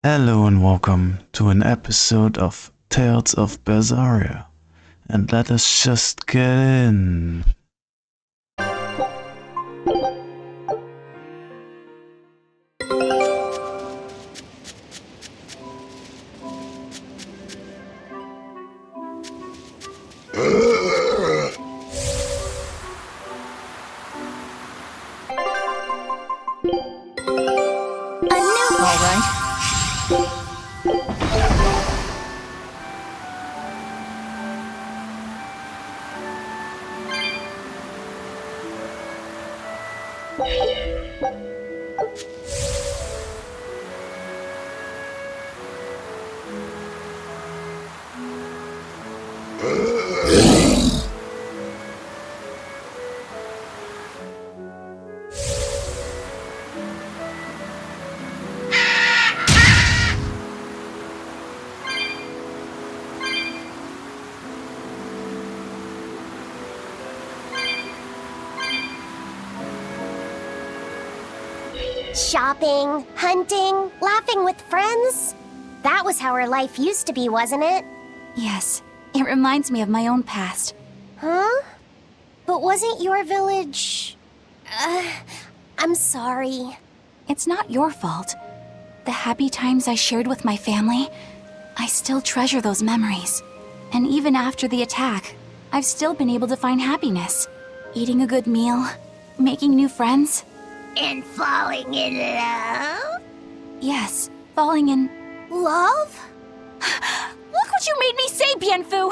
Hello and welcome to an episode of Tales of Berseria. And let us just get in. All right. Shopping, hunting, laughing with friends. That was how her life used to be, wasn't it? Yes, it reminds me of my own past. Huh? But wasn't your village... I'm sorry. It's not your fault. The happy times I shared with my family, I still treasure those memories. And even after the attack, I've still been able to find happiness. Eating a good meal, making new friends. And falling in love? Yes, falling in... Love? Look what you made me say, Bienfu!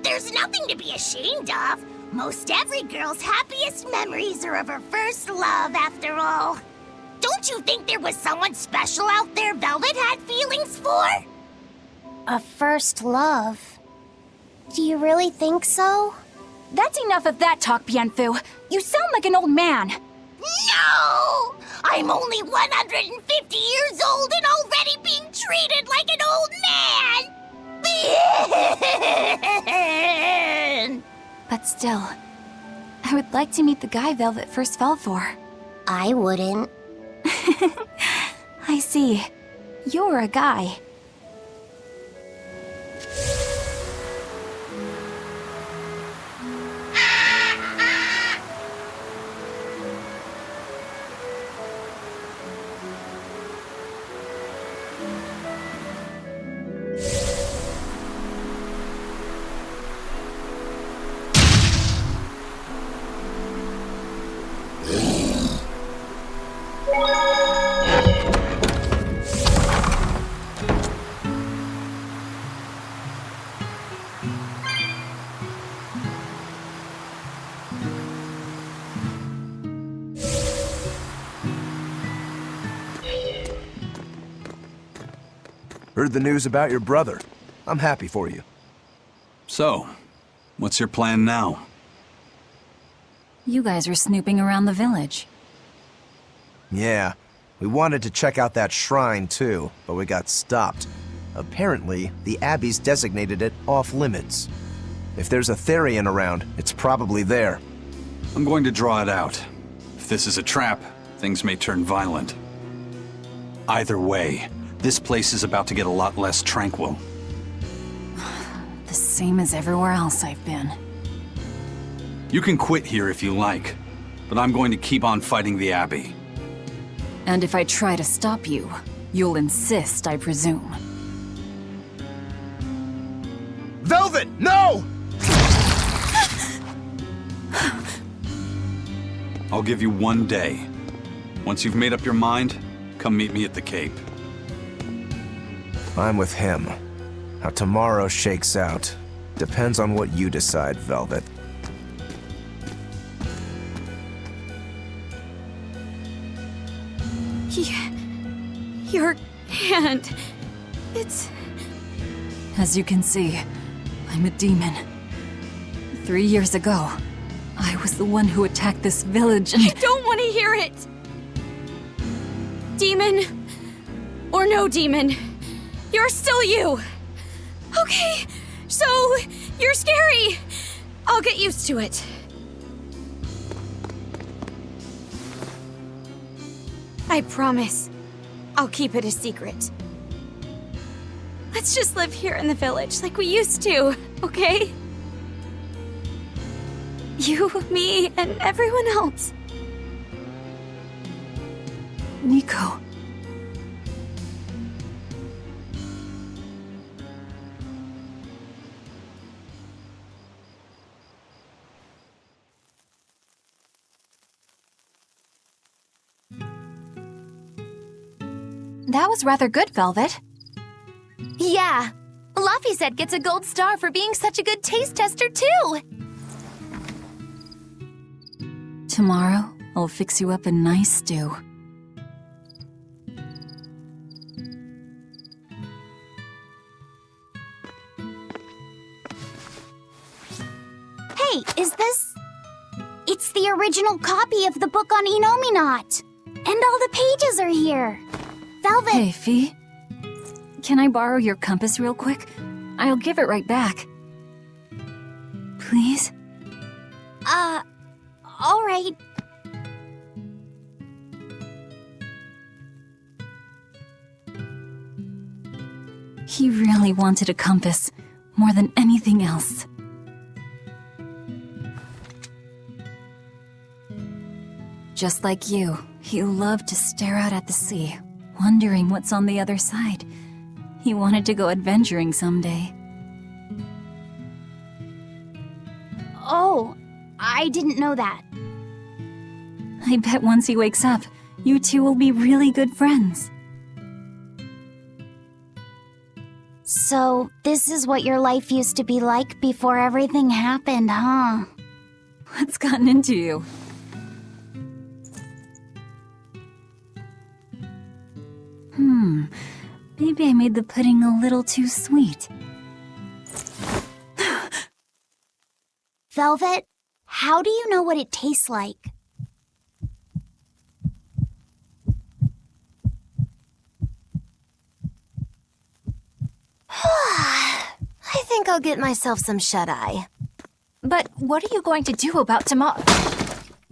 There's nothing to be ashamed of. Most every girl's happiest memories are of her first love, after all. Don't you think there was someone special out there Velvet had feelings for? A first love? Do you really think so? That's enough of that talk, Bienfu. You sound like an old man. No! I'm only 150 years old and already being treated like an old man! But still, I would like to meet the guy Velvet first fell for. I wouldn't. I see. You're a guy. Heard the news about your brother. I'm happy for you. So, what's your plan now? You guys were snooping around the village. Yeah, we wanted to check out that shrine too, but we got stopped. Apparently, the Abbey's designated it off-limits. If there's a Therian around, it's probably there. I'm going to draw it out. If this is a trap, things may turn violent. Either way, this place is about to get a lot less tranquil. The same as everywhere else I've been. You can quit here if you like, but I'm going to keep on fighting the Abbey. And if I try to stop you, you'll insist, I presume. Velvet, no! I'll give you 1 day. Once you've made up your mind, come meet me at the Cape. I'm with him. How tomorrow shakes out depends on what you decide, Velvet. Your hand... It's... As you can see, I'm a demon. 3 years ago, I was the one who attacked this village and... I don't want to hear it! Demon, or no demon, you're still you! Okay, so you're scary! I'll get used to it. I promise, I'll keep it a secret. Let's just live here in the village like we used to, okay? You, me, and everyone else. Nico. That was rather good, Velvet. Yeah. Luffy said gets a gold star for being such a good taste tester, too. Tomorrow, I'll fix you up a nice stew. Hey, is this... It's the original copy of the book on Enominat. And all the pages are here. Velvet... Hey, Fee. Can I borrow your compass real quick? I'll give it right back. Please? All right. He really wanted a compass, more than anything else. Just like you, he loved to stare out at the sea, wondering what's on the other side. He wanted to go adventuring someday. Oh, I didn't know that. I bet once he wakes up, you two will be really good friends. So, this is what your life used to be like before everything happened, huh? What's gotten into you? Maybe I made the pudding a little too sweet. Velvet, how do you know what it tastes like? I think I'll get myself some shut-eye. But what are you going to do about tomorrow?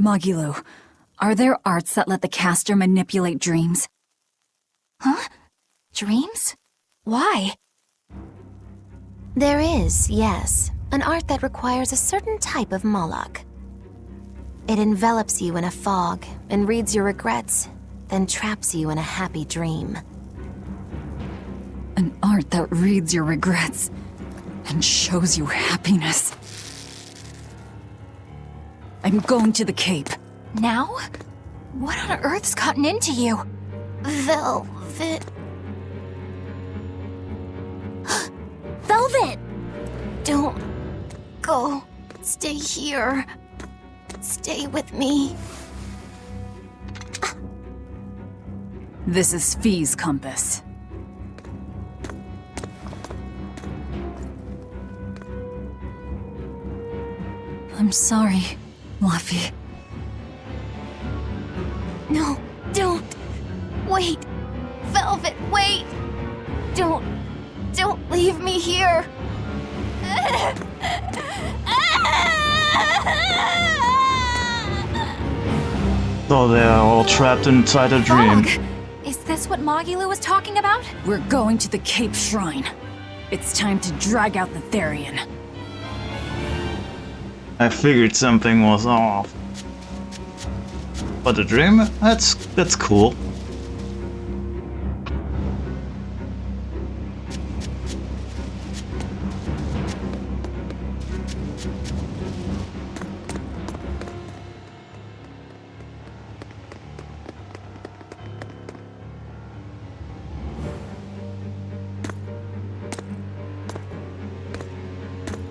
Magilu, are there arts that let the caster manipulate dreams? Huh? Dreams? Why? There is, yes, an art that requires a certain type of Moloch. It envelops you in a fog and reads your regrets, then traps you in a happy dream. An art that reads your regrets and shows you happiness. I'm going to the Cape. Now? What on earth's gotten into you? Velvet. Velvet! Don't go. Stay here. Stay with me. This is Fee's compass. I'm sorry, Luffy. No, don't. Wait. Velvet, wait. Don't leave me here. So they are all trapped inside a dream. Fog! Is this what Magilu was talking about? We're going to the Cape Shrine. It's time to drag out the Therian. I figured something was off. But a dream? That's cool.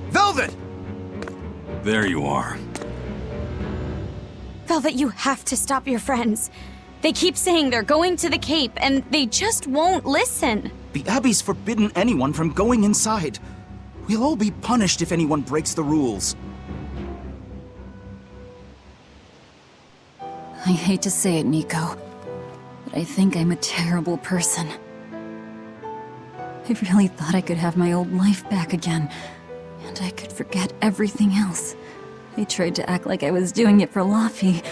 Velvet! There you are. Velvet, you have to stop your friends. They keep saying they're going to the Cape, and they just won't listen. The Abbey's forbidden anyone from going inside. We'll all be punished if anyone breaks the rules. I hate to say it, Nico, but I think I'm a terrible person. I really thought I could have my old life back again, and I could forget everything else. I tried to act like I was doing it for Luffy,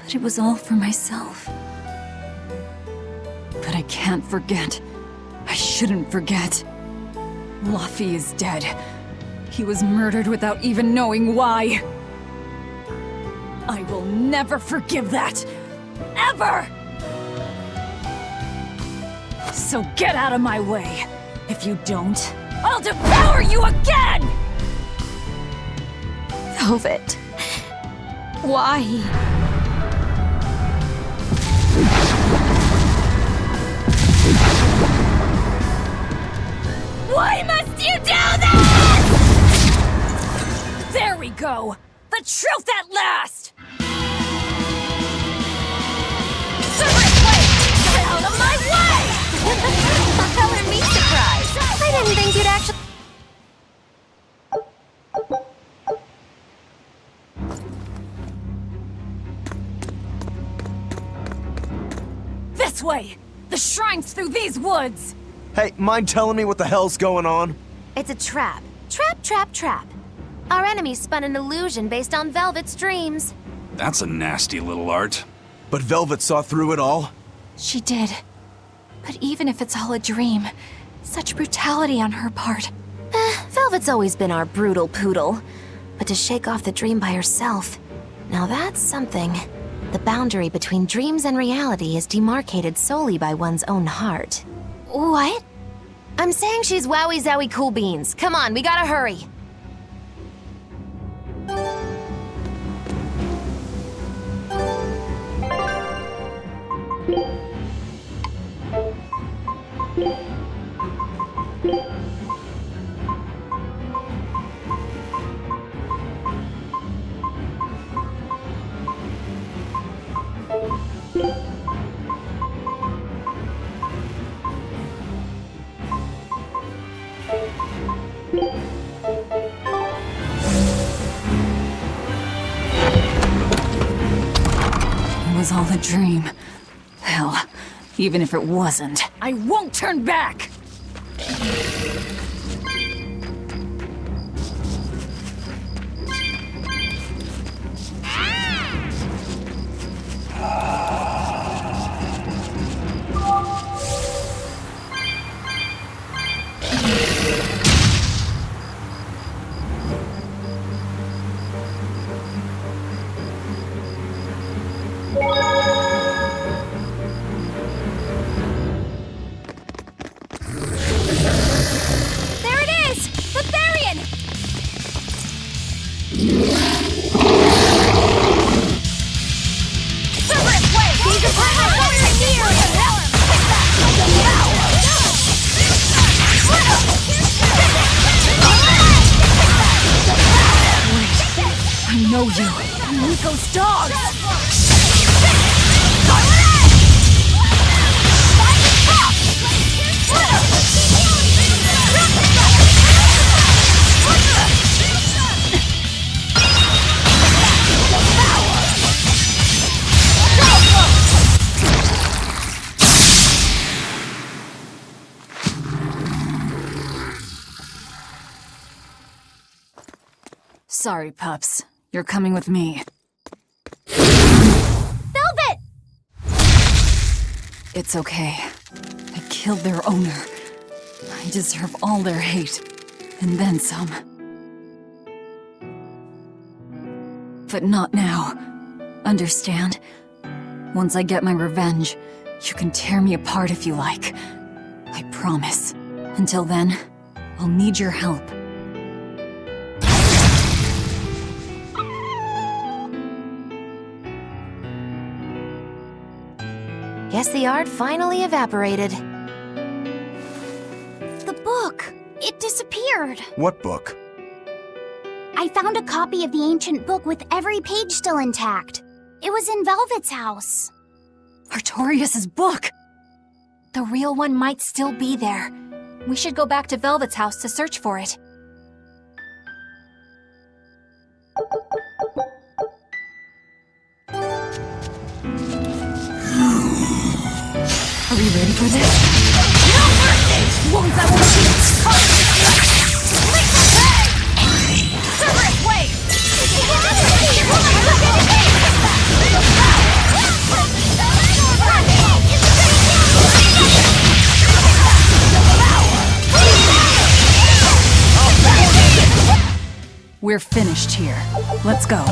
but it was all for myself. But I can't forget. I shouldn't forget. Luffy is dead. He was murdered without even knowing why. I will never forgive that. Ever! So get out of my way. If you don't, I'll devour you again! Velvet. Why? Why must you do this?! There we go! The truth at last! Get out of my way! Color me surprised. I didn't think you'd actually... This way! The shrine's through these woods! Hey, mind telling me what the hell's going on? It's a trap. Trap, trap, trap. Our enemy spun an illusion based on Velvet's dreams. That's a nasty little art. But Velvet saw through it all? She did. But even if it's all a dream, such brutality on her part. Velvet's always been our brutal poodle. But to shake off the dream by herself, now that's something. The boundary between dreams and reality is demarcated solely by one's own heart. What? I'm saying she's wowie zowie cool beans. Come on, we gotta hurry. It was all a dream. Hell, even if it wasn't, I won't turn back! There it is! Berseria! I know you! Nico's dogs! Sorry, pups. You're coming with me. Velvet! It's okay. I killed their owner. I deserve all their hate. And then some. But not now. Understand? Once I get my revenge, you can tear me apart if you like. I promise. Until then, I'll need your help. Guess the art finally evaporated. The book. It disappeared. What book? I found a copy of the ancient book with every page still intact. It was in Velvet's house. Artorias' book! The real one might still be there. We should go back to Velvet's house to search for it. Are we ready for this? No mercy! Wounds that will be Cerberus, wait! We're finished here. Let's go.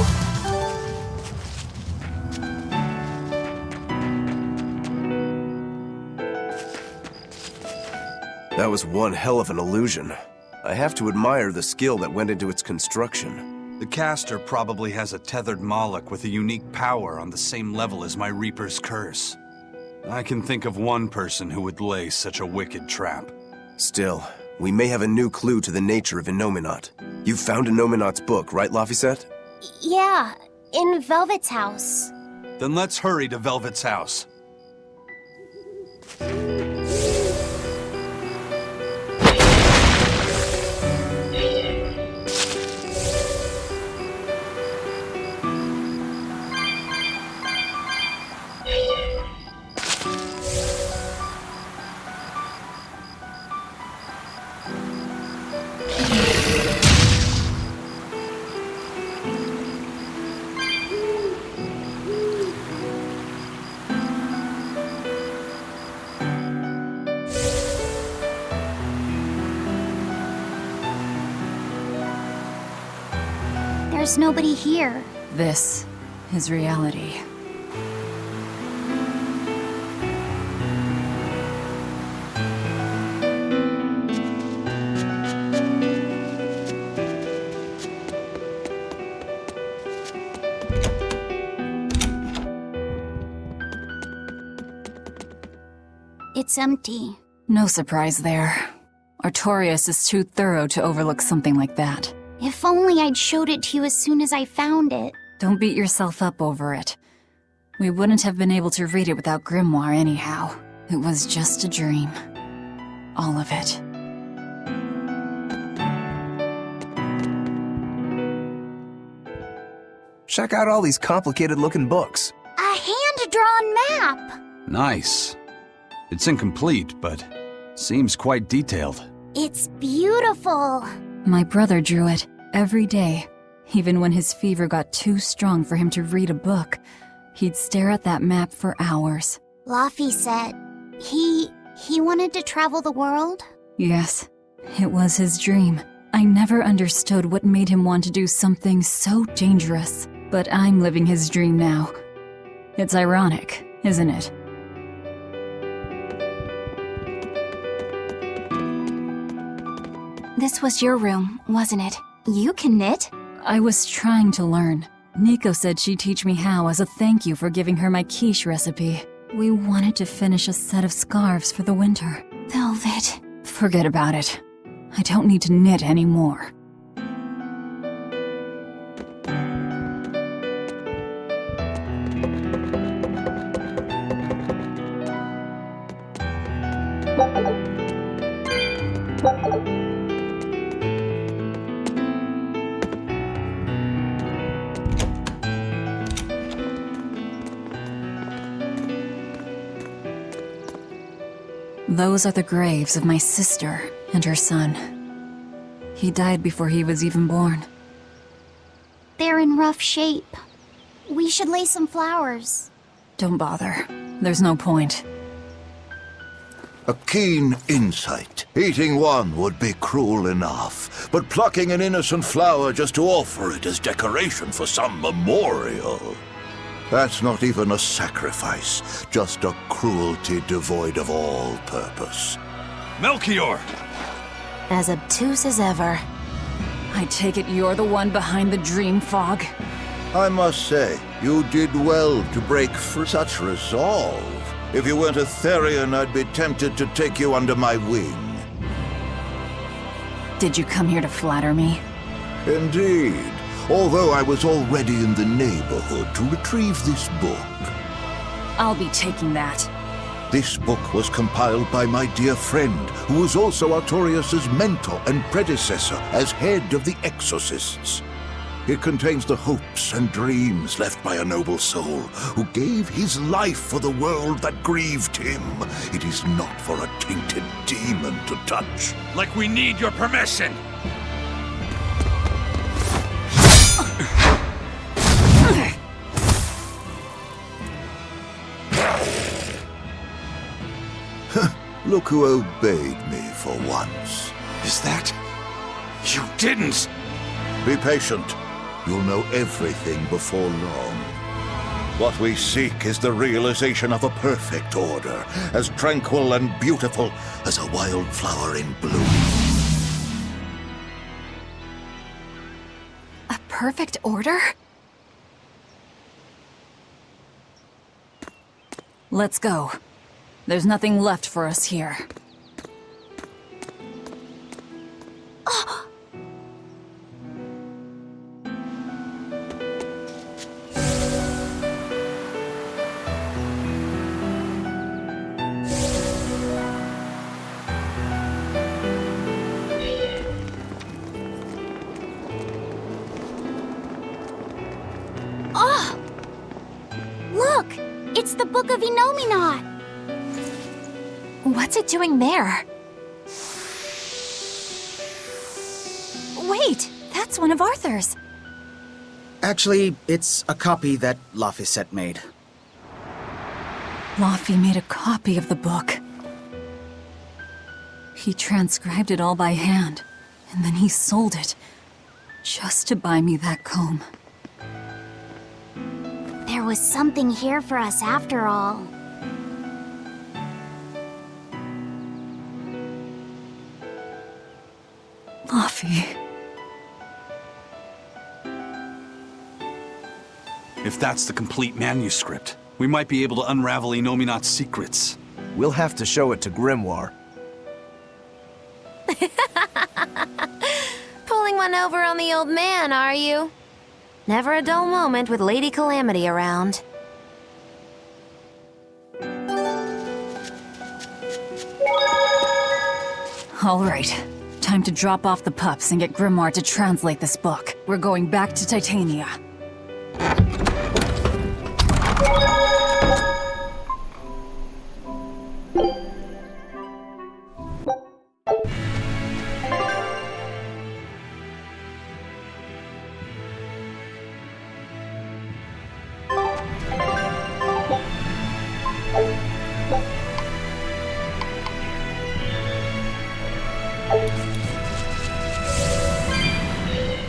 That was one hell of an illusion. I have to admire the skill that went into its construction. The caster probably has a tethered Moloch with a unique power on the same level as my Reaper's curse. I can think of one person who would lay such a wicked trap. Still, we may have a new clue to the nature of Innominat. You found Innominat's book, right, Laphicet? Yeah, in Velvet's house. Then let's hurry to Velvet's house. There's nobody here. This is reality. It's empty. No surprise there. Artorias is too thorough to overlook something like that. If only I'd showed it to you as soon as I found it. Don't beat yourself up over it. We wouldn't have been able to read it without Grimoire anyhow. It was just a dream. All of it. Check out all these complicated-looking books. A hand-drawn map! Nice. It's incomplete, but seems quite detailed. It's beautiful. My brother drew it every day. Even when his fever got too strong for him to read a book, he'd stare at that map for hours. Laffy said he wanted to travel the world? Yes, it was his dream. I never understood what made him want to do something so dangerous. But I'm living his dream now. It's ironic, isn't it? This was your room, wasn't it? You can knit? I was trying to learn. Nico said she'd teach me how as a thank you for giving her my quiche recipe. We wanted to finish a set of scarves for the winter. Velvet. Forget about it. I don't need to knit anymore. Those are the graves of my sister and her son. He died before he was even born. They're in rough shape. We should lay some flowers. Don't bother. There's no point. A keen insight. Eating one would be cruel enough, but plucking an innocent flower just to offer it as decoration for some memorial. That's not even a sacrifice, just a cruelty devoid of all purpose. Melchior! As obtuse as ever. I take it you're the one behind the dream fog? I must say, you did well to break for such resolve. If you weren't a Therian, I'd be tempted to take you under my wing. Did you come here to flatter me? Indeed. Although I was already in the neighborhood to retrieve this book. I'll be taking that. This book was compiled by my dear friend, who was also Artorias' mentor and predecessor as head of the Exorcists. It contains the hopes and dreams left by a noble soul who gave his life for the world that grieved him. It is not for a tainted demon to touch. Like we need your permission! Look who obeyed me for once. Is that... You didn't! Be patient. You'll know everything before long. What we seek is the realization of a perfect order, as tranquil and beautiful as a wildflower in bloom. A perfect order? Let's go. There's nothing left for us here. Look! It's the Book of Enominat! What's it doing there? Wait, that's one of Arthur's. Actually, it's a copy that Laphicet made. Laffy made a copy of the book. He transcribed it all by hand, and then he sold it, just to buy me that comb. There was something here for us after all. Laffy. If that's the complete manuscript, we might be able to unravel Enominat's secrets. We'll have to show it to Grimoire. Pulling one over on the old man, are you? Never a dull moment with Lady Calamity around. All right. Time to drop off the pups and get Grimoire to translate this book. We're going back to Titania.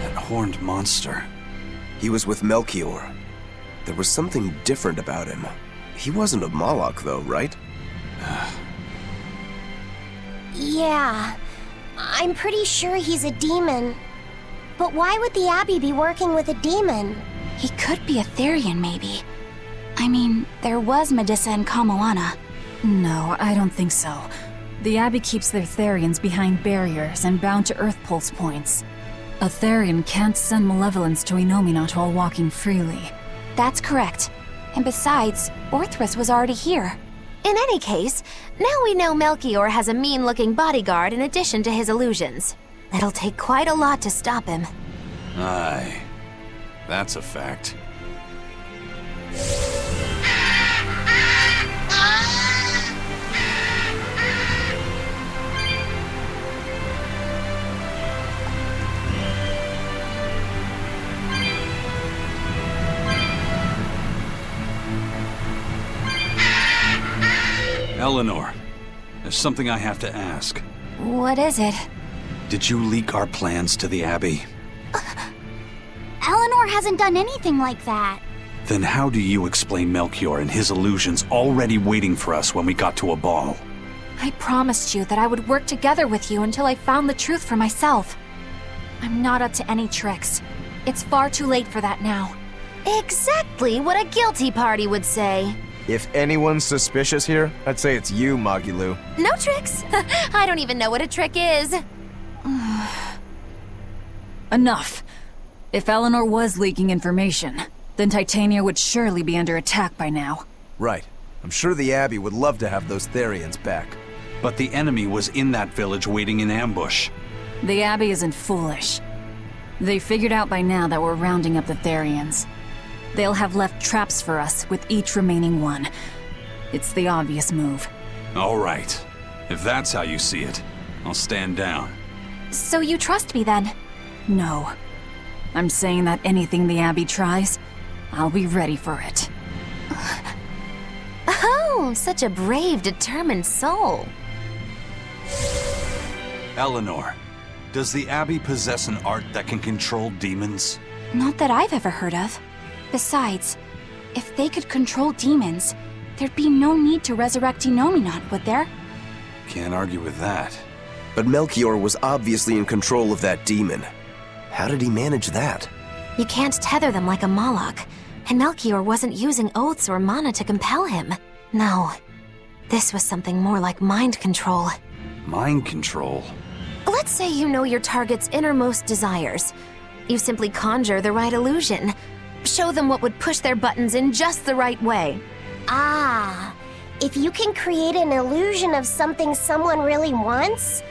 That horned monster. He was with Melchior. There was something different about him. He wasn't a Moloch, though, right? Yeah, I'm pretty sure he's a demon. But why would the Abbey be working with a demon? He could be a Therian, maybe. I mean, there was Medissa and Kamoana. No, I don't think so. The Abbey keeps their Therians behind barriers and bound to Earth Pulse points. A Therian can't send malevolence to Enominat while walking freely. That's correct. And besides, Orthrus was already here. In any case, now we know Melchior has a mean-looking bodyguard in addition to his illusions. It'll take quite a lot to stop him. Aye. That's a fact. Eleanor, there's something I have to ask. What is it? Did you leak our plans to the Abbey? Eleanor hasn't done anything like that. Then how do you explain Melchior and his illusions already waiting for us when we got to a ball? I promised you that I would work together with you until I found the truth for myself. I'm not up to any tricks. It's far too late for that now. Exactly what a guilty party would say. If anyone's suspicious here, I'd say it's you, Magilu. No tricks. I don't even know what a trick is. Enough. If Eleanor was leaking information, then Titania would surely be under attack by now. Right. I'm sure the Abbey would love to have those Therians back. But the enemy was in that village waiting in ambush. The Abbey isn't foolish. They figured out by now that we're rounding up the Therians. They'll have left traps for us with each remaining one. It's the obvious move. All right. If that's how you see it, I'll stand down. So you trust me then? No. I'm saying that anything the Abbey tries, I'll be ready for it. Oh, such a brave, determined soul. Eleanor, Does the Abbey possess an art that can control demons? Not that I've ever heard of. Besides, if they could control demons, there'd be no need to resurrect Inominat, would there? Can't argue with that. But Melchior was obviously in control of that demon. How did he manage that? You can't tether them like a Moloch, and Melchior wasn't using oaths or mana to compel him. No, this was something more like mind control. Mind control? Let's say you know your target's innermost desires. You simply conjure the right illusion. Show them what would push their buttons in just the right way. Ah, if you can create an illusion of something someone really wants,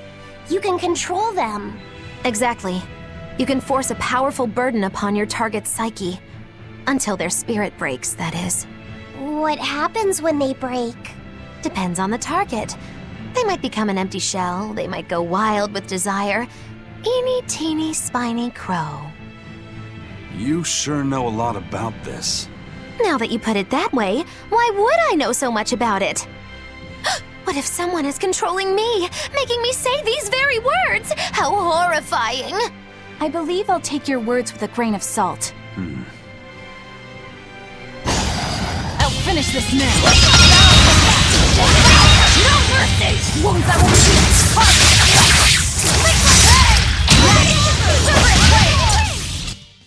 you can control them. Exactly. You can force a powerful burden upon your target's psyche. Until their spirit breaks, that is. What happens when they break? Depends on the target. They might become an empty shell, they might go wild with desire. Eeny teeny spiny crow. You sure know a lot about this. Now that you put it that way, why would I know so much about it? What if someone is controlling me, making me say these very words? How horrifying! I believe I'll take your words with a grain of salt. I'll finish this now! No mercy! Wounds that will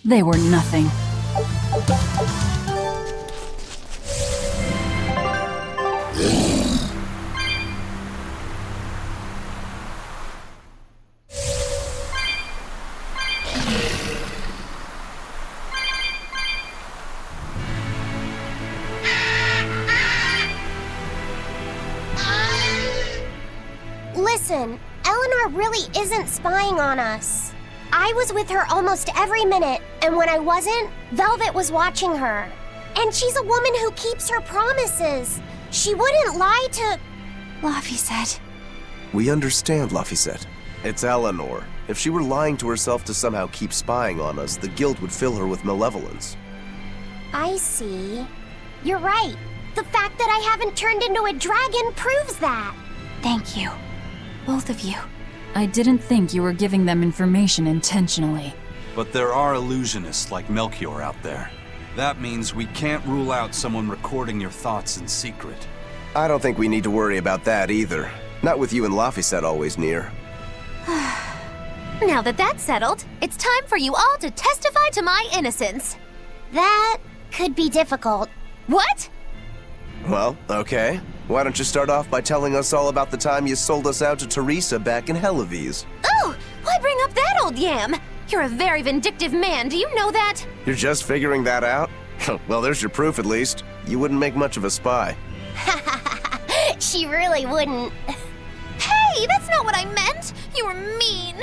They were nothing. Listen, Eleanor really isn't spying on us. I was with her almost every minute, and when I wasn't, Velvet was watching her. And she's a woman who keeps her promises. She wouldn't lie to... Laphicet. We understand, Laphicet. It's Eleanor. If she were lying to herself to somehow keep spying on us, the guilt would fill her with malevolence. I see. You're right. The fact that I haven't turned into a dragon proves that. Thank you. Both of you. I didn't think you were giving them information intentionally. But there are illusionists like Melchior out there. That means we can't rule out someone recording your thoughts in secret. I don't think we need to worry about that either. Not with you and Laphicet always near. Now that that's settled, it's time for you all to testify to my innocence. That could be difficult. What? Well, okay. Why don't you start off by telling us all about the time you sold us out to Teresa back in Helives? Oh, why bring up that old yam? You're a very vindictive man, do you know that? You're just figuring that out? Well, there's your proof at least. You wouldn't make much of a spy. She really wouldn't. Hey, that's not what I meant! You were mean!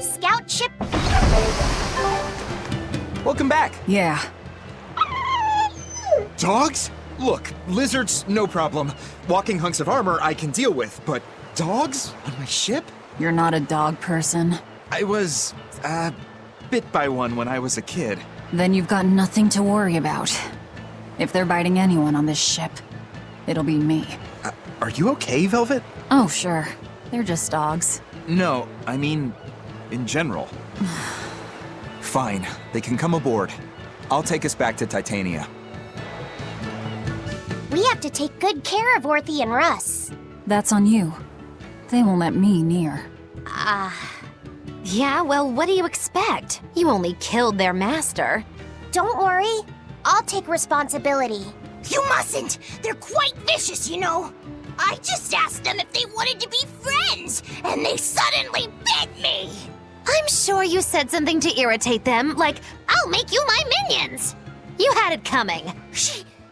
Scout ship. Welcome back. Yeah. Dogs? Look, lizards, no problem. Walking hunks of armor I can deal with, but dogs? On my ship? You're not a dog person. I was, bit by one when I was a kid. Then you've got nothing to worry about. If they're biting anyone on this ship, it'll be me. Are you okay, Velvet? Oh, sure. They're just dogs. No, I mean, in general. Fine, they can come aboard. I'll take us back to Titania. We have to take good care of Orthy and Russ. That's on you. They won't let me near. Yeah, well, what do you expect? You only killed their master. Don't worry. I'll take responsibility. You mustn't! They're quite vicious, you know. I just asked them if they wanted to be friends, and they suddenly bit me! I'm sure you said something to irritate them, like, I'll make you my minions! You had it coming.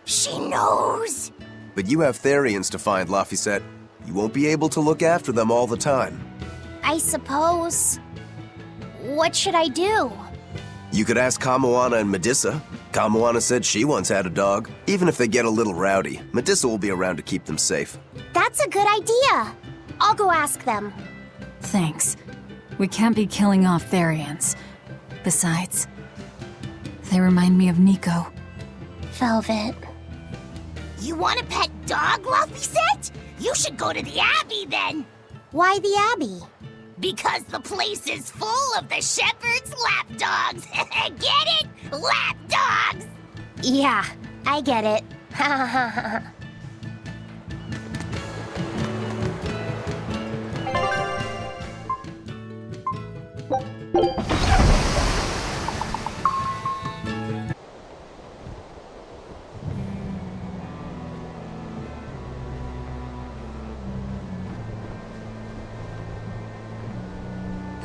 She knows. But you have Therians to find, Laphicet. You won't be able to look after them all the time. I suppose... What should I do? You could ask Kamoana and Medissa. Kamoana said she once had a dog. Even if they get a little rowdy, Medissa will be around to keep them safe. That's a good idea. I'll go ask them. Thanks. We can't be killing off Therians. Besides, they remind me of Nico. Velvet. You want a pet dog, Laphicet? You should go to the Abbey then. Why the Abbey? Because the place is full of the shepherd's lapdogs. Get it? Lapdogs! Yeah, I get it.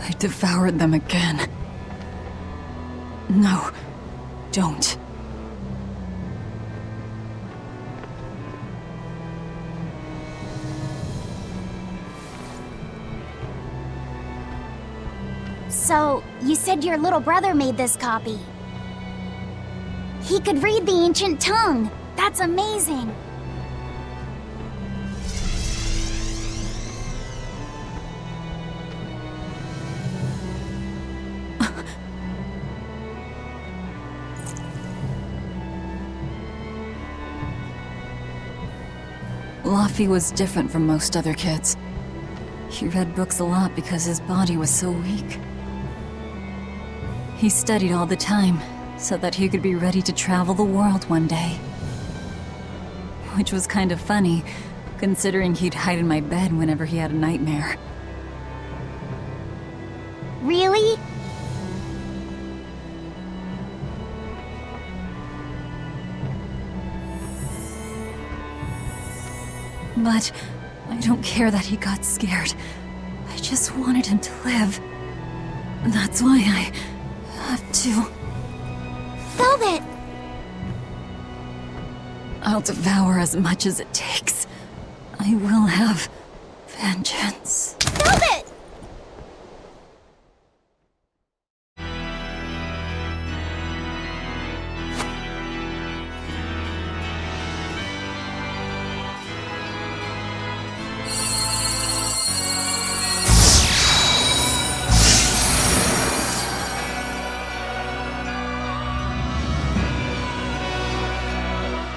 I devoured them again. No, don't. So, you said your little brother made this copy. He could read the ancient tongue. That's amazing. Laffy was different from most other kids. He read books a lot because his body was so weak. He studied all the time, so that he could be ready to travel the world one day. Which was kind of funny, considering he'd hide in my bed whenever he had a nightmare. Really? But I don't care that he got scared. I just wanted him to live. That's why I have to. Velvet! I'll devour as much as it takes. I will have vengeance. Velvet!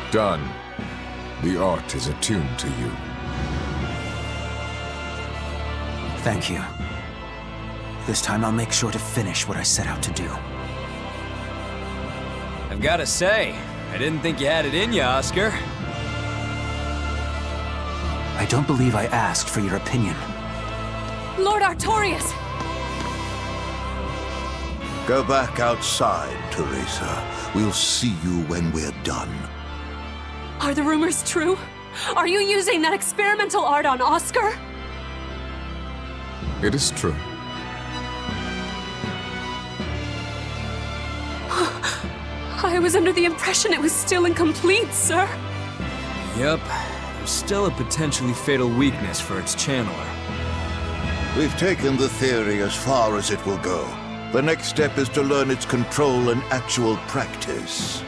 Done. The art is attuned to you. Thank you. This time I'll make sure to finish what I set out to do. I've gotta say, I didn't think you had it in you, Oscar. I don't believe I asked for your opinion. Lord Artorias! Go back outside, Teresa. We'll see you when we're done. Are the rumors true? Are you using that experimental art on Oscar? It is true. I was under the impression it was still incomplete, sir. Yup. There's still a potentially fatal weakness for its channeler. We've taken the theory as far as it will go. The next step is to learn its control and actual practice.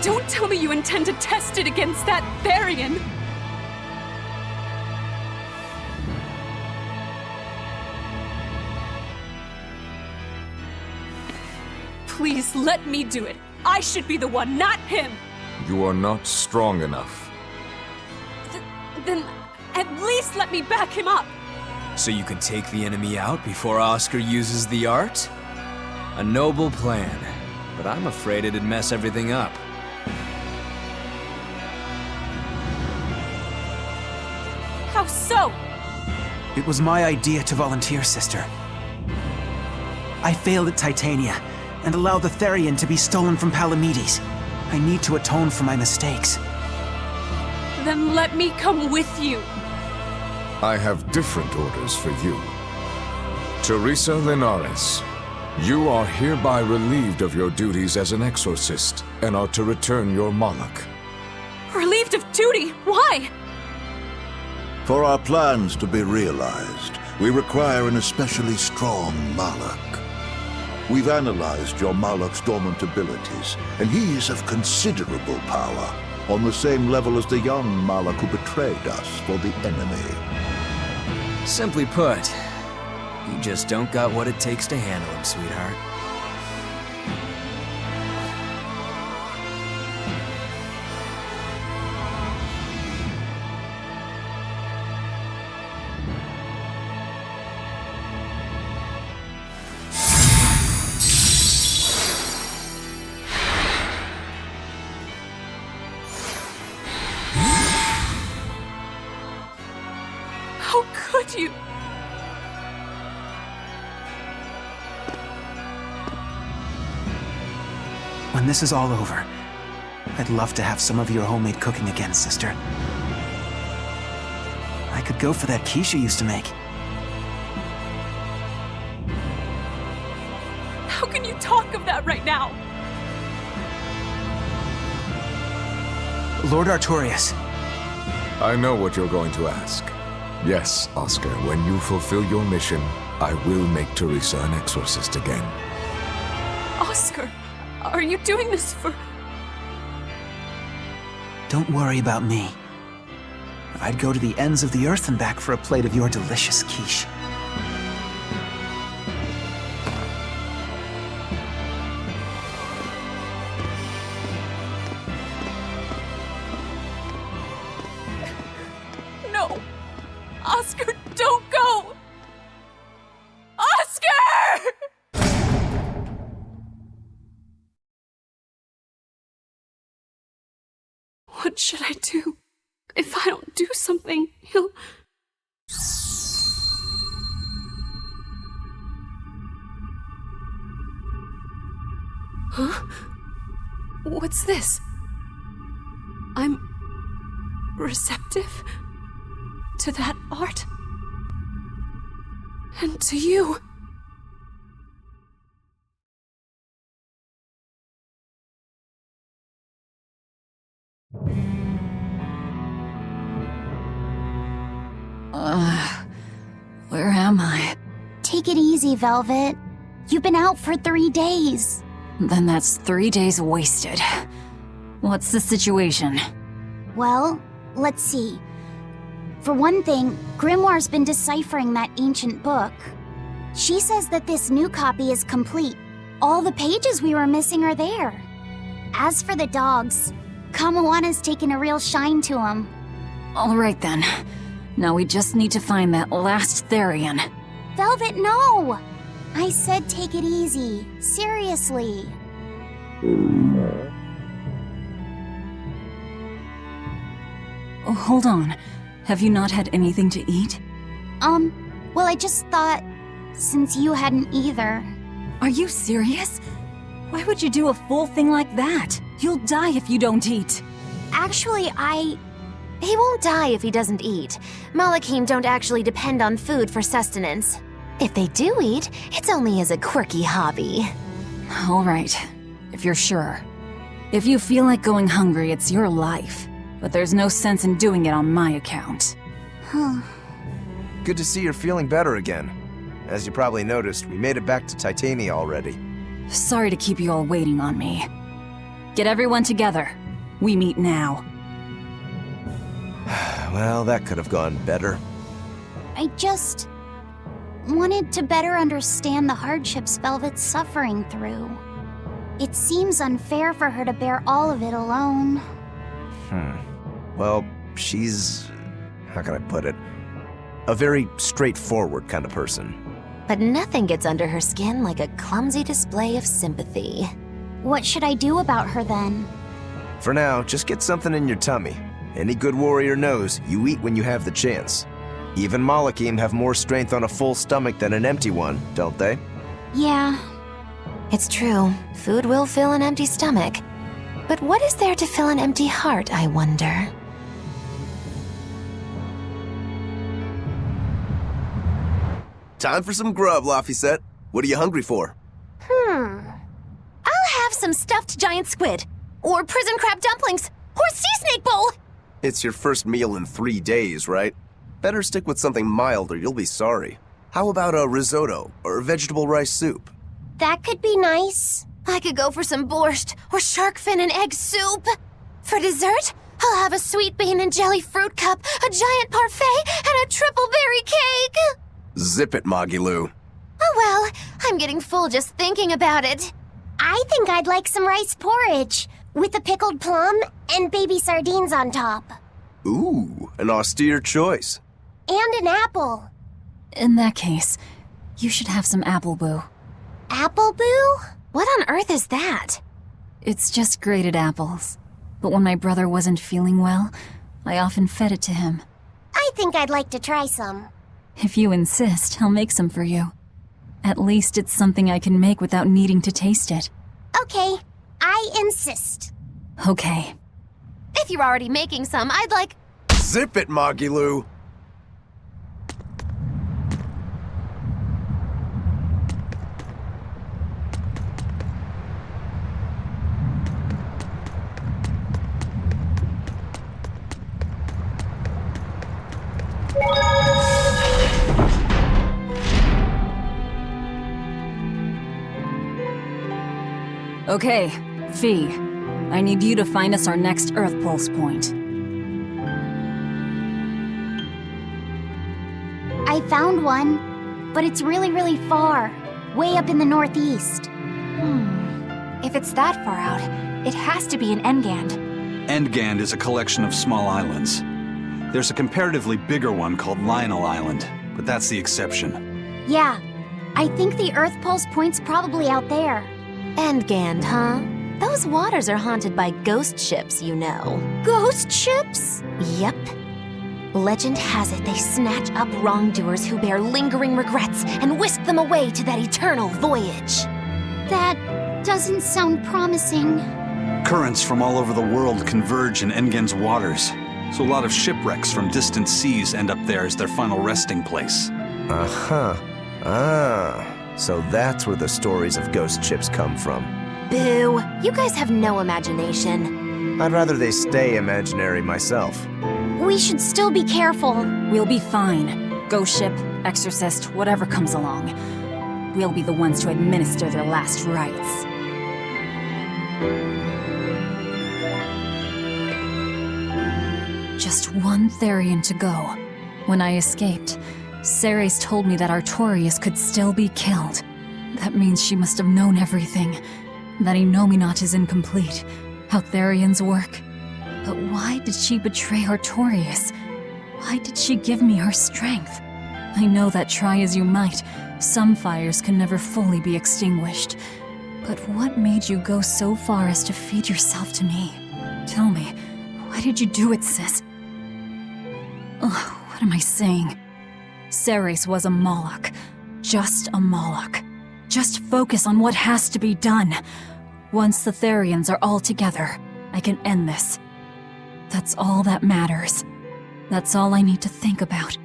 Don't tell me you intend to test it against that Therian! Please, let me do it. I should be the one, not him! You are not strong enough. Then, at least let me back him up! So you can take the enemy out before Oscar uses the art? A noble plan, but I'm afraid it'd mess everything up. How so? It was my idea to volunteer, sister. I failed at Titania and allowed the Therian to be stolen from Palamedes. I need to atone for my mistakes. Then let me come with you. I have different orders for you. Teresa Linares, you are hereby relieved of your duties as an exorcist and are to return your Moloch. Relieved of duty? Why? For our plans to be realized, we require an especially strong Moloch. We've analyzed your Moloch's dormant abilities, and he is of considerable power, on the same level as the young Moloch who betrayed us for the enemy. Simply put, you just don't got what it takes to handle him, sweetheart. How could you? When this is all over, I'd love to have some of your homemade cooking again, sister. I could go for that quiche you used to make. How can you talk of that right now? Lord Artorias. I know what you're going to ask. Yes, Oscar, when you fulfill your mission, I will make Teresa an exorcist again. Oscar, are you doing this for... Don't worry about me. I'd go to the ends of the earth and back for a plate of your delicious quiche. No! Oscar, don't go! Oscar! What should I do? If I don't do something, he'll... Huh? What's this? I'm... receptive to that art? And to you? Where am I? Take it easy, Velvet. You've been out for 3 days. Then that's 3 days wasted. What's the situation? Well, let's see. For one thing, Grimoire's been deciphering that ancient book. She says that this new copy is complete. All the pages we were missing are there. As for the dogs, Kamawana's taken a real shine to them. All right then. Now we just need to find that last Therian. Velvet, no! I said take it easy. Seriously. Oh, hold on. Have you not had anything to eat? Well, I just thought, since you hadn't either. Are you serious? Why would you do a full thing like that? You'll die if you don't eat. Actually, He won't die if he doesn't eat. Malachim don't actually depend on food for sustenance. If they do eat, it's only as a quirky hobby. All right, if you're sure. If you feel like going hungry, it's your life. But there's no sense in doing it on my account. Good to see you're feeling better again. As you probably noticed, we made it back to Titania already. Sorry to keep you all waiting on me. Get everyone together. We meet now. Well, that could have gone better. I just wanted to better understand the hardships Velvet's suffering through. It seems unfair for her to bear all of it alone. Well, she's... how can I put it? A very straightforward kind of person. But nothing gets under her skin like a clumsy display of sympathy. What should I do about her then? For now, just get something in your tummy. Any good warrior knows you eat when you have the chance. Even Malachim have more strength on a full stomach than an empty one, don't they? Yeah. It's true. Food will fill an empty stomach. But what is there to fill an empty heart, I wonder? Time for some grub, Laphicet. What are you hungry for? I'll have some stuffed giant squid, or prison crab dumplings, or sea snake bowl! It's your first meal in 3 days, right? Better stick with something mild or you'll be sorry. How about a risotto or vegetable rice soup? That could be nice. I could go for some borscht or shark fin and egg soup. For dessert, I'll have a sweet bean and jelly fruit cup, a giant parfait, and a triple berry cake! Zip it, Magilu. Oh well, I'm getting full just thinking about it. I think I'd like some rice porridge with a pickled plum and baby sardines on top. Ooh, an austere choice. And an apple. In that case, you should have some apple boo. Apple boo? What on earth is that? It's just grated apples. But when my brother wasn't feeling well, I often fed it to him. I think I'd like to try some. If you insist, I'll make some for you. At least it's something I can make without needing to taste it. Okay, I insist. Okay. If you're already making some, I'd like... Zip it, Magilu. Okay, Fee. I need you to find us our next Earth Pulse point. I found one, but it's really far. Way up in the northeast. If it's that far out, it has to be in Engand. Endgand is a collection of small islands. There's a comparatively bigger one called Lionel Island, but that's the exception. Yeah, I think the Earth Pulse point's probably out there. Endgand, huh? Those waters are haunted by ghost ships, you know. Ghost ships? Yep. Legend has it they snatch up wrongdoers who bear lingering regrets and whisk them away to that eternal voyage. That doesn't sound promising. Currents from all over the world converge in Engand's waters, so a lot of shipwrecks from distant seas end up there as their final resting place. Uh-huh. So that's where the stories of ghost ships come from. Boo! You guys have no imagination. I'd rather they stay imaginary myself. We should still be careful. We'll be fine. Ghost ship, exorcist, whatever comes along. We'll be the ones to administer their last rites. Just one Therian to go. When I escaped, Ceres told me that Artorias could still be killed. That means she must have known everything. That Innominat is incomplete. How Therians work. But why did she betray Artorias? Why did she give me her strength? I know that try as you might, some fires can never fully be extinguished. But what made you go so far as to feed yourself to me? Tell me, why did you do it, sis? Oh, what am I saying? Ceres was a Moloch. Just a Moloch. Just focus on what has to be done. Once the Therians are all together, I can end this. That's all that matters. That's all I need to think about.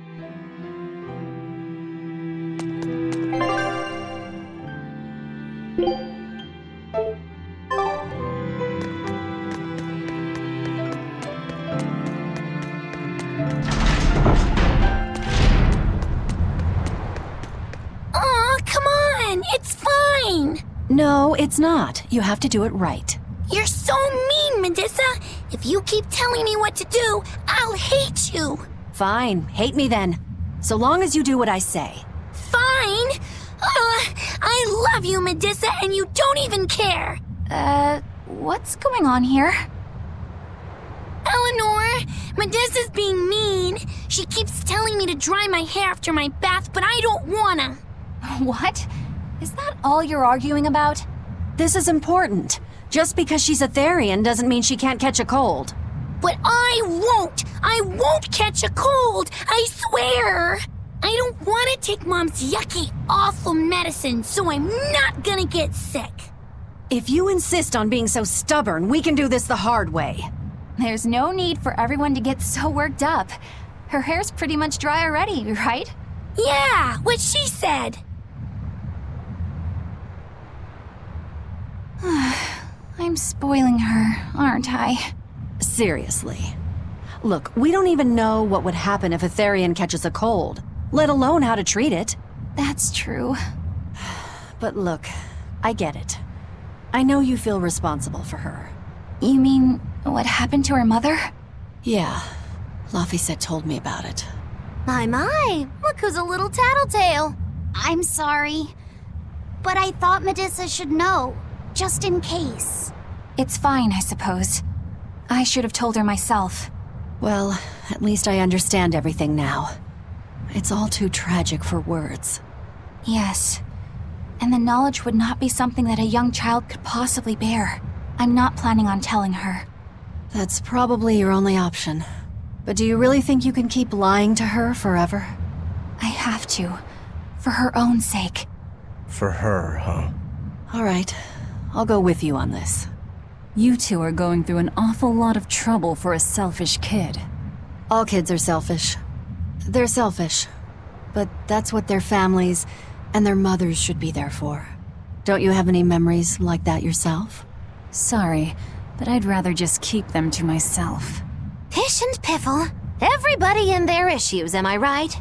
Aw, come on! It's fine! No, it's not. You have to do it right. You're so mean, Medusa! If you keep telling me what to do, I'll hate you! Fine, hate me then. So long as you do what I say. Fine! I love you, Medusa, and you don't even care! What's going on here? Eleanor, Medusa's being mean. She keeps telling me to dry my hair after my bath, but I don't wanna. What? Is that all you're arguing about? This is important. Just because she's a Therian doesn't mean she can't catch a cold. But I won't! I won't catch a cold! I swear! I don't want to take Mom's yucky, awful medicine, so I'm not gonna get sick. If you insist on being so stubborn, we can do this the hard way. There's no need for everyone to get so worked up. Her hair's pretty much dry already, right? Yeah, what she said. I'm spoiling her, aren't I? Seriously. Look, we don't even know what would happen if a Therian catches a cold, let alone how to treat it. That's true. But look, I get it. I know you feel responsible for her. You mean what happened to her mother? Yeah, Laphicet told me about it. My, look who's a little tattletale. I'm sorry, but I thought Medusa should know, just in case. It's fine, I suppose. I should have told her myself. Well, at least I understand everything now. It's all too tragic for words. Yes. And the knowledge would not be something that a young child could possibly bear. I'm not planning on telling her. That's probably your only option. But do you really think you can keep lying to her forever? I have to. For her own sake. For her, huh? All right. I'll go with you on this. You two are going through an awful lot of trouble for a selfish kid. All kids are selfish. They're selfish. But that's what their families and their mothers should be there for. Don't you have any memories like that yourself? Sorry, but I'd rather just keep them to myself. Pish and piffle. Everybody and their issues, am I right?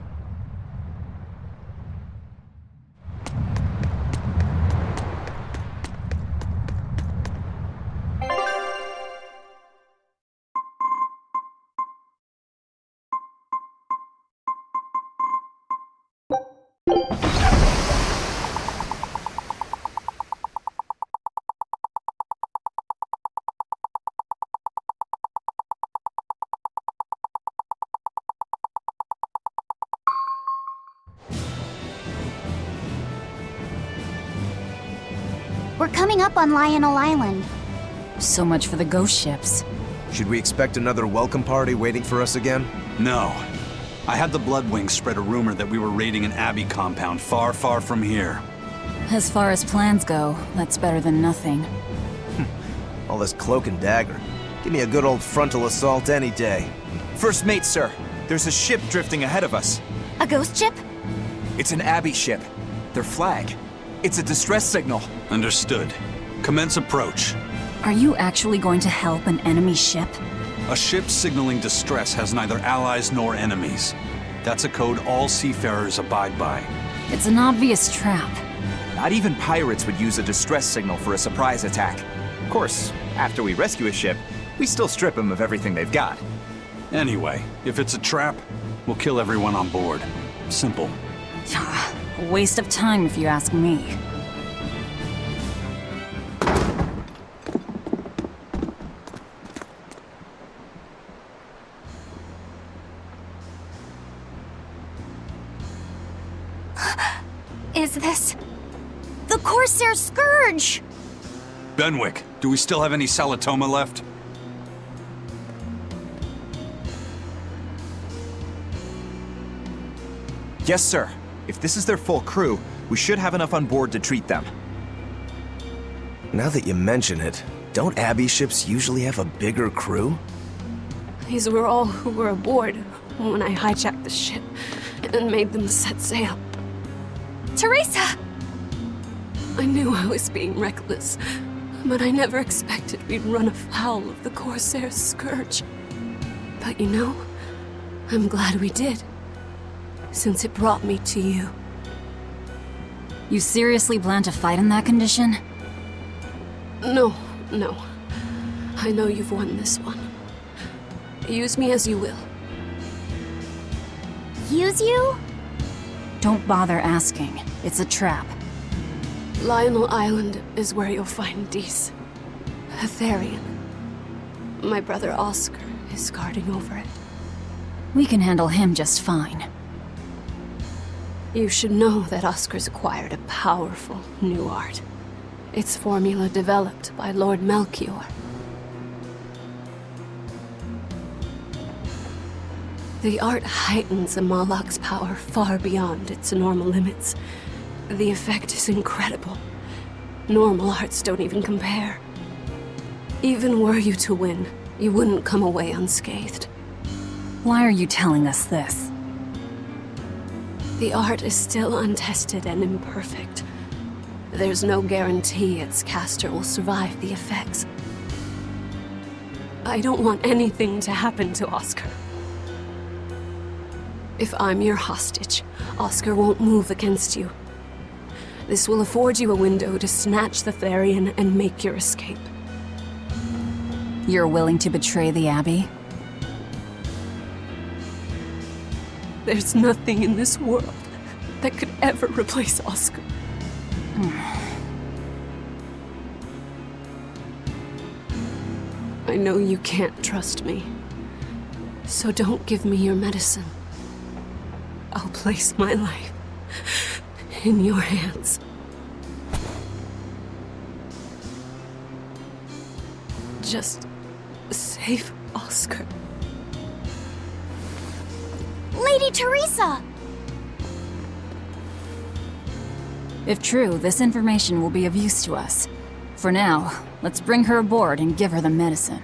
We're coming up on Lionel Island. So much for the ghost ships. Should we expect another welcome party waiting for us again? No. I had the Bloodwings spread a rumor that we were raiding an Abbey compound far, far from here. As far as plans go, that's better than nothing. All this cloak and dagger. Give me a good old frontal assault any day. First mate, sir. There's a ship drifting ahead of us. A ghost ship? It's an Abbey ship. Their flag. It's a distress signal. Understood. Commence approach. Are you actually going to help an enemy ship? A ship signaling distress has neither allies nor enemies. That's a code all seafarers abide by. It's an obvious trap. Not even pirates would use a distress signal for a surprise attack. Of course, after we rescue a ship, we still strip them of everything they've got. Anyway, if it's a trap, we'll kill everyone on board. Simple. A waste of time if you ask me. Is this... The Corsair Scourge! Benwick, do we still have any Salatoma left? Yes, sir. If this is their full crew, we should have enough on board to treat them. Now that you mention it, don't Abbey ships usually have a bigger crew? These were all who were aboard when I hijacked the ship and made them set sail. Teresa! I knew I was being reckless, but I never expected we'd run afoul of the Corsair's Scourge. But you know, I'm glad we did, since it brought me to you. You seriously plan to fight in that condition? No. I know you've won this one. Use me as you will. Use you? Don't bother asking. It's a trap. Lionel Island is where you'll find Dees. A Therian. My brother Oscar is guarding over it. We can handle him just fine. You should know that Oscar's acquired a powerful new art. Its formula developed by Lord Melchior. The art heightens a Moloch's power far beyond its normal limits. The effect is incredible. Normal arts don't even compare. Even were you to win, you wouldn't come away unscathed. Why are you telling us this? The art is still untested and imperfect. There's no guarantee its caster will survive the effects. I don't want anything to happen to Oscar. If I'm your hostage, Oscar won't move against you. This will afford you a window to snatch the Therian and make your escape. You're willing to betray the Abbey? There's nothing in this world that could ever replace Oscar. I know you can't trust me, so don't give me your medicine. I'll place my life in your hands. Just save Oscar. Lady Teresa! If true, this information will be of use to us. For now, let's bring her aboard and give her the medicine.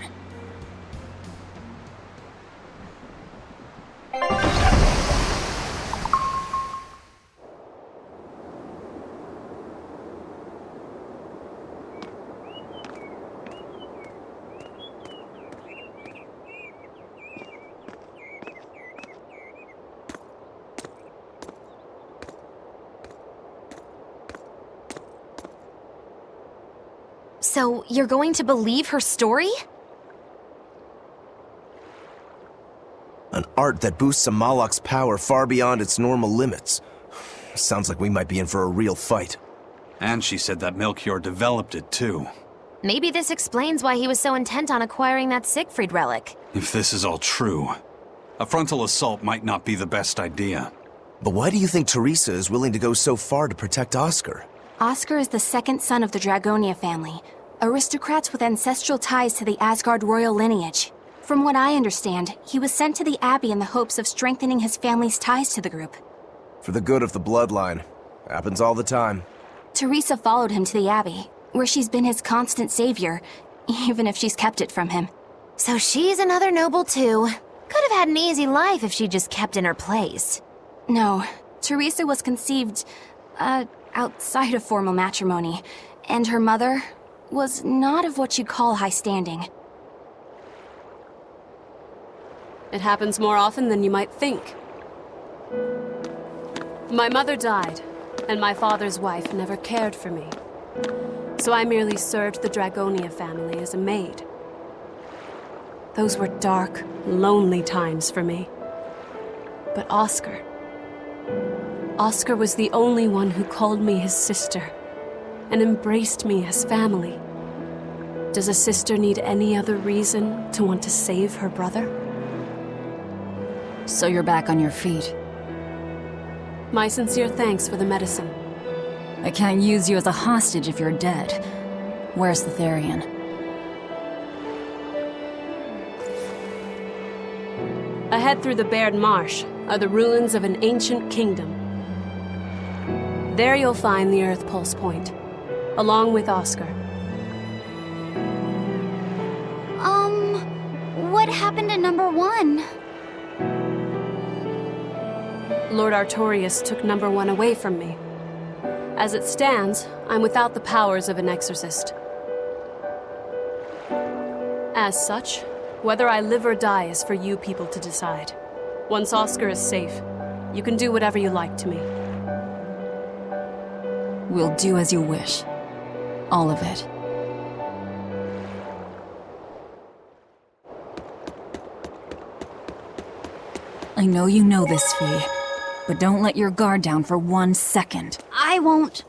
So, you're going to believe her story? An art that boosts a Moloch's power far beyond its normal limits. Sounds like we might be in for a real fight. And she said that Melchior developed it, too. Maybe this explains why he was so intent on acquiring that Siegfried relic. If this is all true, a frontal assault might not be the best idea. But why do you think Teresa is willing to go so far to protect Oscar? Oscar is the second son of the Dragonia family, aristocrats with ancestral ties to the Asgard royal lineage. From what I understand, he was sent to the Abbey in the hopes of strengthening his family's ties to the group. For the good of the bloodline. Happens all the time. Teresa followed him to the Abbey, where she's been his constant savior, even if she's kept it from him. So she's another noble too. Could have had an easy life if she just kept in her place. No, Teresa was conceived, outside of formal matrimony, and her mother was not of what you'd call high standing. It happens more often than you might think. My mother died, and my father's wife never cared for me. So I merely served the Dragonia family as a maid. Those were dark, lonely times for me. But Oscar was the only one who called me his sister and embraced me as family. Does a sister need any other reason to want to save her brother? So you're back on your feet. My sincere thanks for the medicine. I can't use you as a hostage if you're dead. Where's the Therian? Ahead through the Baird Marsh are the ruins of an ancient kingdom. There you'll find the Earth Pulse Point, along with Oscar. What happened to number 1? Lord Artorius took number 1 away from me. As it stands, I'm without the powers of an exorcist. As such, whether I live or die is for you people to decide. Once Oscar is safe, you can do whatever you like to me. We'll do as you wish. All of it. I know you know this, Fee, but don't let your guard down for 1 second. I won't.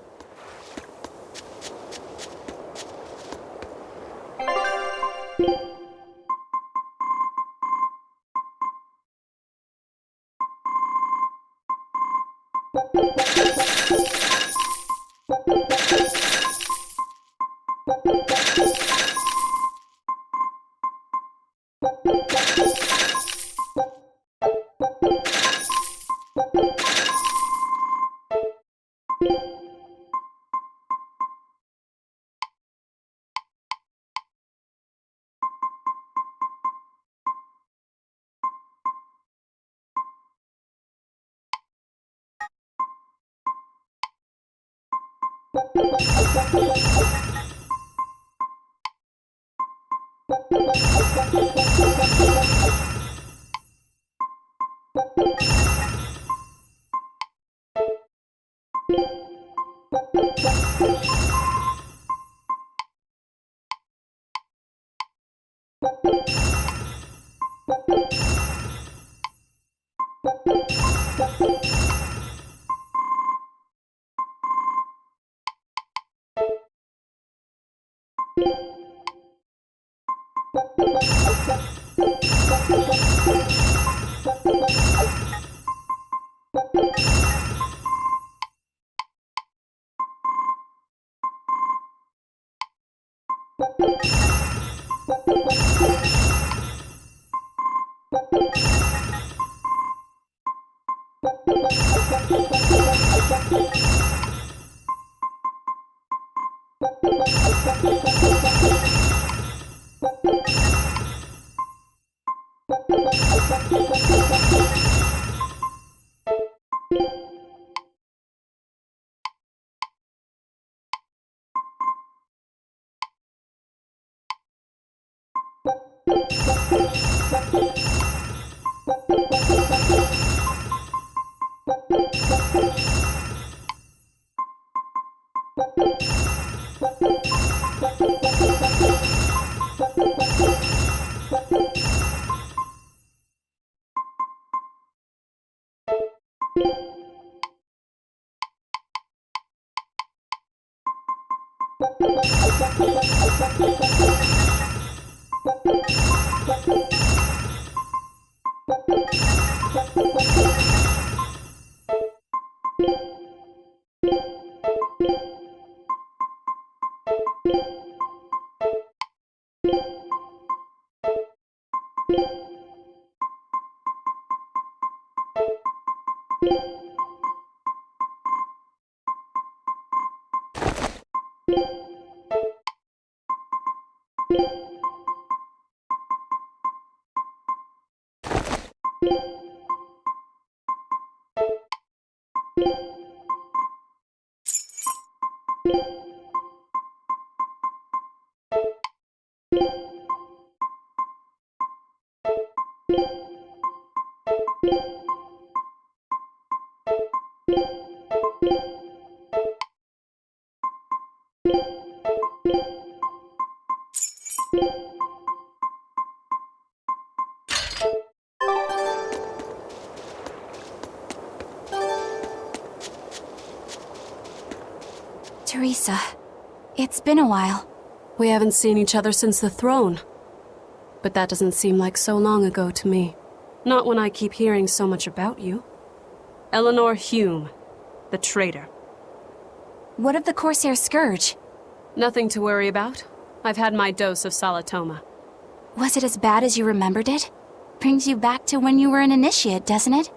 Teresa, it's been a while. We haven't seen each other since the throne. But that doesn't seem like so long ago to me. Not when I keep hearing so much about you. Eleanor Hume, the traitor. What of the Corsair Scourge? Nothing to worry about. I've had my dose of Salatoma. Was it as bad as you remembered it? Brings you back to when you were an initiate, doesn't it?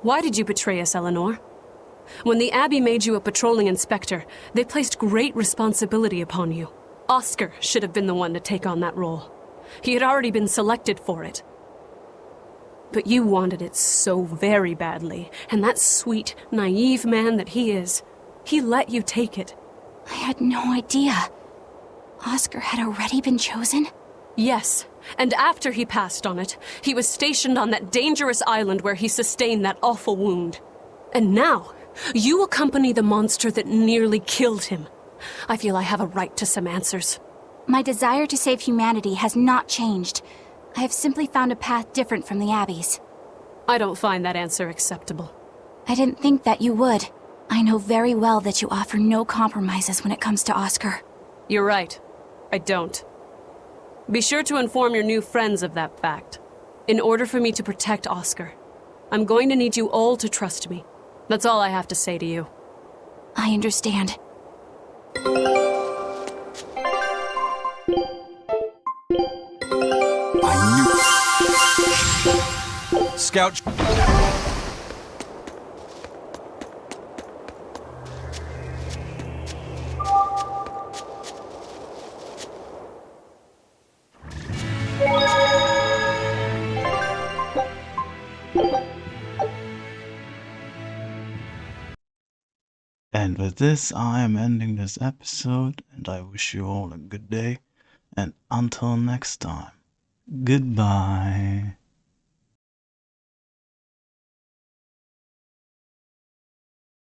Why did you betray us, Eleanor? When the Abbey made you a patrolling inspector, they placed great responsibility upon you. Oscar should have been the one to take on that role. He had already been selected for it. But you wanted it so very badly, and that sweet, naive man that he is, he let you take it. I had no idea. Oscar had already been chosen? Yes, and after he passed on it, he was stationed on that dangerous island where he sustained that awful wound. And now, you accompany the monster that nearly killed him. I feel I have a right to some answers. My desire to save humanity has not changed. I have simply found a path different from the Abbey's. I don't find that answer acceptable. I didn't think that you would. I know very well that you offer no compromises when it comes to Oscar. You're right. I don't. Be sure to inform your new friends of that fact. In order for me to protect Oscar, I'm going to need you all to trust me. That's all I have to say to you. I understand. Scout. And with this, I am ending this episode, and I wish you all a good day. And until next time, goodbye.